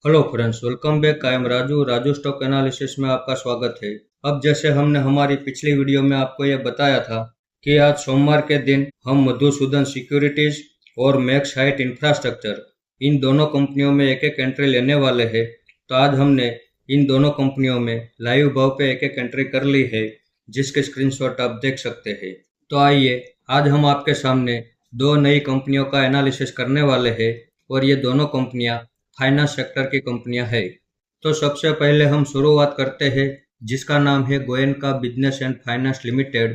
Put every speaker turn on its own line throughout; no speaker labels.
Hello friends, welcome back. I am Raju stock analysis में आपका स्वागत है। अब जैसे हमने हमारी पिछली वीडियो में आपको यह बताया था कि आज सोमवार के दिन हम मधुसूदन सिक्योरिटीज और मैक्स हाइट इंफ्रास्ट्रक्चर इन दोनों कंपनियों में एक एक एंट्री लेने वाले हैं। तो आज हमने इन दोनों कंपनियों में लाइव भाव पे एक एक एंट्री कर ली है, जिसके स्क्रीनशॉट आप देख सकते हैं। तो आइए आज हम आपके सामने दो नई कंपनियों का एनालिसिस करने वाले हैं और ये दोनों कंपनियां फाइनेंस सेक्टर की कंपनियां है। तो सबसे पहले हम शुरुआत करते हैं, जिसका नाम है Goenka business and finance limited.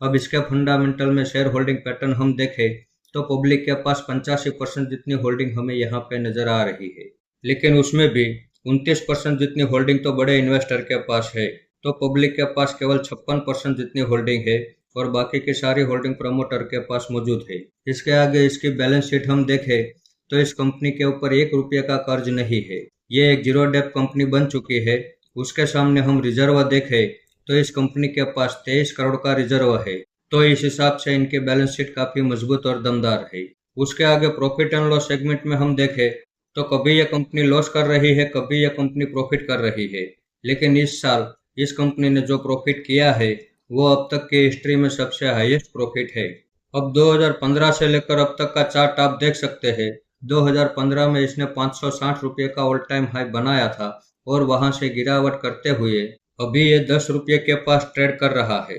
अब इसके फंडामेंटल में शेयर होल्डिंग पैटर्न हम देखें तो पब्लिक के पास 85% जितनी होल्डिंग हमें यहाँ पे नजर आ रही है, लेकिन उसमें भी 29% जितनी होल्डिंग तो बड़े इन्वेस्टर के पास है। तो पब्लिक के पास केवल 56% जितनी होल्डिंग है और बाकी की सारी होल्डिंग प्रमोटर के पास मौजूद है। इसके आगे इसकी बैलेंस शीट हम देखें तो इस कंपनी के ऊपर 1 रुपये का कर्ज नहीं है। ये एक जीरो डेप कंपनी बन चुकी है। उसके सामने हम रिजर्व देखें तो इस कंपनी के पास 23 करोड़ का रिजर्व है। तो इस हिसाब से इनकी बैलेंस शीट काफी मजबूत और दमदार है। उसके आगे प्रॉफिट एंड लॉस सेगमेंट में हम देखें तो कभी यह कंपनी लॉस कर रही है, कभी यह कंपनी प्रॉफिट कर रही है, लेकिन इस साल इस कंपनी ने जो प्रॉफिट किया है वो अब तक की हिस्ट्री में सबसे हाईएस्ट प्रॉफिट है। अब 2015 से लेकर अब तक का चार्ट आप देख सकते हैं। 2015 में इसने 560 रुपये का ऑल टाइम हाई बनाया था और वहां से गिरावट करते हुए अभी ये 10 रुपये के पास ट्रेड कर रहा है।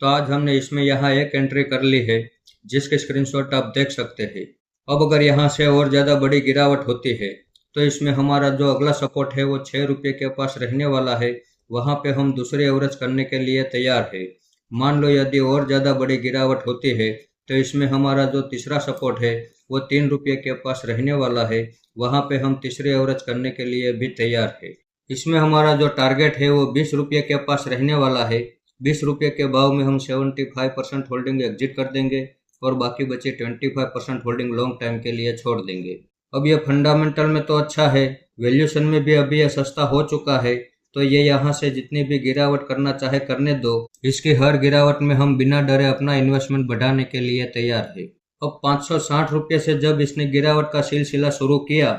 तो आज हमने इसमें यहाँ एक एंट्री कर ली है, जिसके स्क्रीनशॉट आप देख सकते हैं। अब अगर यहाँ से और ज़्यादा बड़ी गिरावट होती है तो इसमें हमारा जो अगला सपोर्ट है वो 6 रुपये के पास रहने वाला है। वहाँ पे हम दूसरे एवरेज करने के लिए तैयार है। मान लो यदि और ज़्यादा बड़ी गिरावट होती है तो इसमें हमारा जो तीसरा सपोर्ट है वो 3 रुपये के पास रहने वाला है। वहाँ पे हम तीसरे एवरेज करने के लिए भी तैयार है। इसमें हमारा जो टारगेट है वो 20 रुपये के पास रहने वाला है। 20 रुपये के भाव में हम 75% होल्डिंग एग्जिट कर देंगे और बाकी बचे 25% होल्डिंग लॉन्ग टाइम के लिए छोड़ देंगे। अब ये फंडामेंटल में तो अच्छा है, वैल्यूएशन में भी अभी ये सस्ता हो चुका है। तो ये यहाँ से जितनी भी गिरावट करना चाहे करने दो। इसकी हर गिरावट में हम बिना डरे अपना इन्वेस्टमेंट बढ़ाने के लिए तैयार है। अब 560 रुपये से जब इसने गिरावट का सिलसिला शुरू किया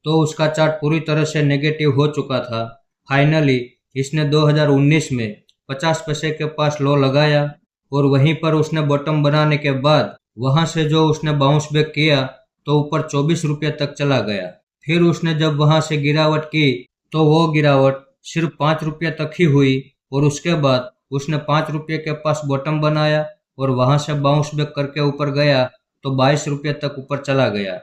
तो उसका चार्ट पूरी तरह से नेगेटिव हो चुका था। फाइनली इसने 2019 में 50 पैसे के पास लो लगाया और वहीं पर उसने बॉटम बनाने के बाद वहां से जो उसने बाउंस बैक किया तो ऊपर 24 रुपये तक चला गया। फिर उसने जब वहां से गिरावट की तो वो गिरावट सिर्फ 5 रुपये तक ही हुई और उसके बाद उसने 5 रुपये के पास बॉटम बनाया और वहां से बाउंस बैक करके ऊपर गया तो 22 रुपये तक ऊपर चला गया।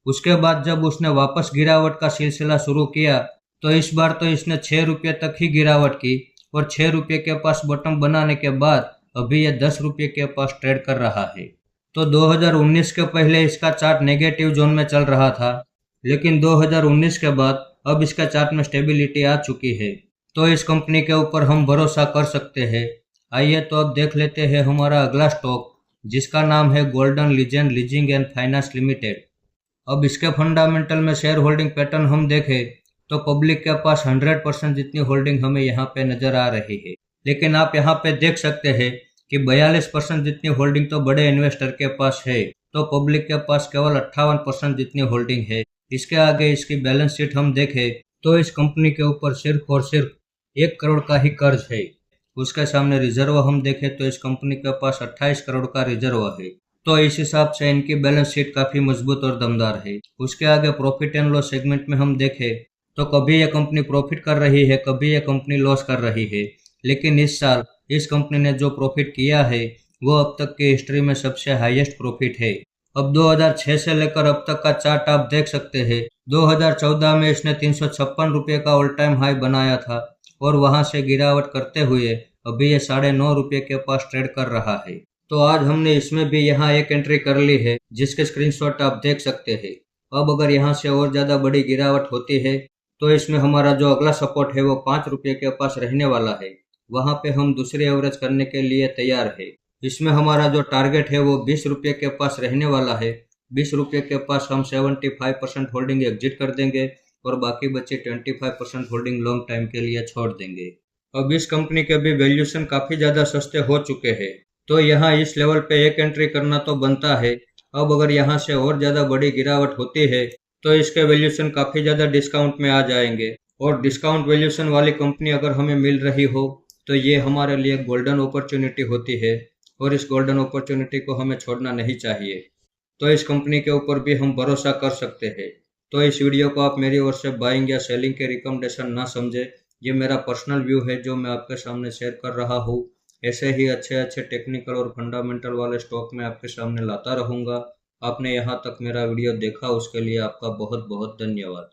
उसके बाद जब उसने वापस गिरावट का सिलसिला शुरू किया तो इस बार तो इसने 6 रुपये तक ही गिरावट की और 6 रुपये के पास बॉटम बनाने के बाद अभी यह 10 रुपये के पास ट्रेड कर रहा है। तो 2019 के पहले इसका चार्ट नेगेटिव जोन में चल रहा था, लेकिन 2019 के बाद अब इसका चार्ट में स्टेबिलिटी आ चुकी है। तो इस कंपनी के ऊपर हम भरोसा कर सकते हैं। आइए तो अब देख लेते हैं हमारा अगला स्टॉक, जिसका नाम है golden legend leasing and finance limited. अब इसके फंडामेंटल में शेयर होल्डिंग पैटर्न हम देखें तो पब्लिक के पास 100% जितनी होल्डिंग हमें यहाँ पे नजर आ रही है, लेकिन आप यहाँ पे देख सकते हैं कि 42% जितनी होल्डिंग तो बड़े इन्वेस्टर के पास है, तो पब्लिक के पास केवल 58% जितनी होल्डिंग है। इसके आगे इसकी बैलेंस शीट हम देखें तो इस कंपनी के ऊपर सिर्फ और सिर्फ 1 करोड़ का ही कर्ज है। उसके सामने रिजर्व हम देखें तो इस कंपनी के पास 28 करोड़ का रिजर्व है। तो इस हिसाब से इनकी बैलेंस शीट काफी मजबूत और दमदार है। उसके आगे प्रॉफिट एंड लॉस सेगमेंट में हम देखें तो कभी यह कंपनी प्रॉफिट कर रही है, कभी यह कंपनी लॉस कर रही है, लेकिन इस साल इस कंपनी ने जो प्रॉफिट किया है वो अब तक की हिस्ट्री में सबसे हाईएस्ट प्रॉफिट है। अब 2006 से लेकर अब तक का चार्ट आप देख सकते हैं। 2014 में इसने 356 रुपये का ऑल टाइम हाई बनाया था और वहां से गिरावट करते हुए अभी ये 9.5 रुपये के पास ट्रेड कर रहा है। तो आज हमने इसमें भी यहाँ एक एंट्री कर ली है, जिसके स्क्रीनशॉट आप देख सकते हैं। अब अगर यहाँ से और ज़्यादा बड़ी गिरावट होती है तो इसमें हमारा जो अगला सपोर्ट है वो 5 रुपये के पास रहने वाला है। वहाँ पे हम दूसरे एवरेज करने के लिए तैयार है। इसमें हमारा जो टारगेट है वो 20 रुपये के पास रहने वाला है। 20 रुपये के पास हम 75% होल्डिंग एग्जिट कर देंगे और बाकी बचे 25% होल्डिंग लॉन्ग टाइम के लिए छोड़ देंगे। अब इस कंपनी के भी वैल्यूएशन काफ़ी ज़्यादा सस्ते हो चुके हैं, तो यहाँ इस लेवल पे एक एंट्री करना तो बनता है। अब अगर यहाँ से और ज़्यादा बड़ी गिरावट होती है तो इसके वैल्यूएशन काफ़ी ज़्यादा डिस्काउंट में आ जाएंगे। और डिस्काउंट वैल्यूएशन वाली कंपनी अगर हमें मिल रही हो तो ये हमारे लिए गोल्डन अपॉर्चुनिटी होती है और इस गोल्डन अपॉर्चुनिटी को हमें छोड़ना नहीं चाहिए। तो इस कंपनी के ऊपर भी हम भरोसा कर सकते हैं। तो इस वीडियो को आप मेरी ओर से बाइंग या सेलिंग के रिकमेंडेशन ना समझे। ये मेरा पर्सनल व्यू है जो मैं आपके सामने शेयर कर रहा हूँ। ऐसे ही अच्छे अच्छे टेक्निकल और फंडामेंटल वाले स्टॉक मैं आपके सामने लाता रहूँगा। आपने यहाँ तक मेरा वीडियो देखा उसके लिए आपका बहुत बहुत धन्यवाद।